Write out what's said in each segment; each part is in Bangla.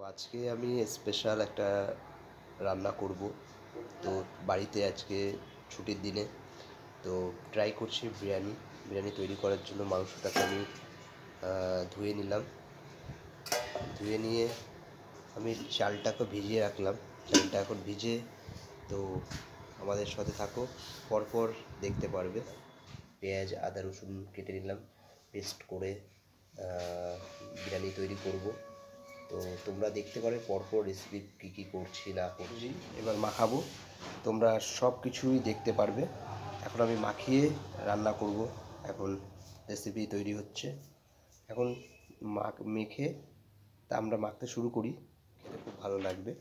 আজকে আমি স্পেশাল একটা রান্না করব। তো বাড়িতে আজকে ছুটির দিনে তো ট্রাই করছি বিরিয়ানি তৈরি করার জন্য মাংসটাকে আমি ধুয়ে নিলাম। ধুয়ে নিয়ে আমি চালটাকে ভিজিয়ে রাখলাম। চালটা এখন ভিজে, তো আমাদের সাথে থাকো, পরপর দেখতে পারবে। পেঁয়াজ আদা রসুন কেটে নিলাম, পেস্ট করে বিরিয়ানি তৈরি করব। তো তোমরা দেখতে পারো পরপর রেসিপি কী করছি না করছি। এবার মাখাবো, তোমরা সব কিছুই দেখতে পারবে। এখন আমি মাখিয়ে রান্না করব। এখন রেসিপি তৈরি হচ্ছে। এখন মেখে তা আমরা মাখতে শুরু করি। খেতে খুব ভালো লাগবে।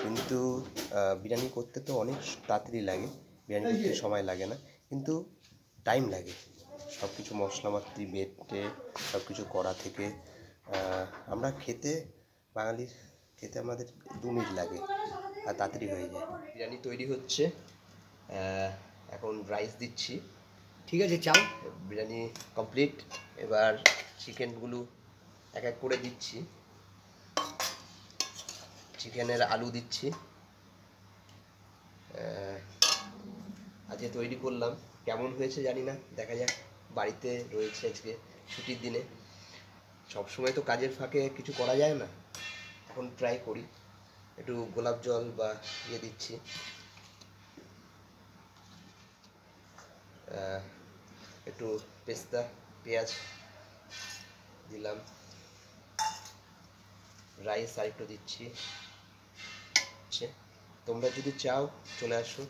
কিন্তু বিরিয়ানি করতে তো অনেক তাড়াতাড়ি লাগে, বিরিয়ানি করতে সময় লাগে না, কিন্তু টাইম লাগে। সব কিছু মশলাপাতি বেটে সব কিছু করা থেকে আমরা বাঙালির খেতে আমাদের 2 মিনিট লাগে আর তাড়াতাড়ি হয়ে যায়। বিরিয়ানি তৈরি হচ্ছে, এখন রাইস দিচ্ছি। ঠিক আছে, চাল বিরিয়ানি কমপ্লিট। এবার চিকেনগুলো এক এক করে দিচ্ছি। চিকেনের আলু দিচ্ছি। আজকে তৈরি করলাম, কেমন হয়েছে জানি না, দেখা যাক। বাড়িতে রয়েছে আজকে ছুটির দিনে, সবসময় তো কাজের ফাঁকে কিছু করা যায় না। এখন ট্রাই করি, একটু গোলাপ জল বা ইয়ে দিচ্ছি। একটু পেস্তা পেঁয়াজ দিলাম। রাইস আর একটু দিচ্ছি। তোমরা যদি চাও চলে আসো।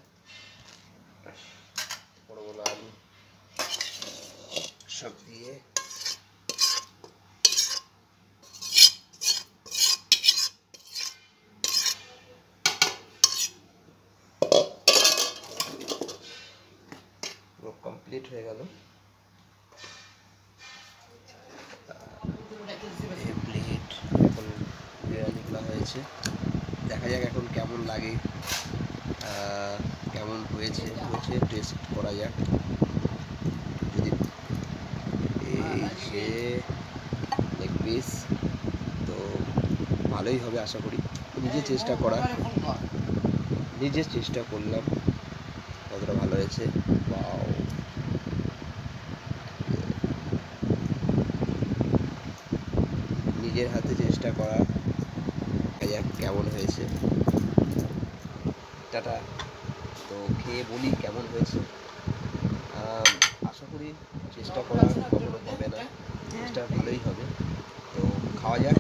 বড় বড় আলু সব দিয়ে কমপ্লিট হয়ে গেল। প্লেট এখন বিরিয়ানিগুলো হয়েছে, দেখা যাক এখন কেমন লাগে, কেমন হয়েছে টেস্ট করা যাক। যদি এই যে লেগ পিস, তো ভালোই হবে আশা করি। নিজে চেষ্টা করলাম, কতটা ভালো হয়েছে। ওয়াও, নিজের হাতে চেষ্টা করা, দেখা যাক কেমন হয়েছে। টাটা। তো খেয়ে বলি কেমন হয়েছে। আশা করি চেষ্টা করা কখনো হবে না, চেষ্টা ভালোই হবে। তো খাওয়া যাক।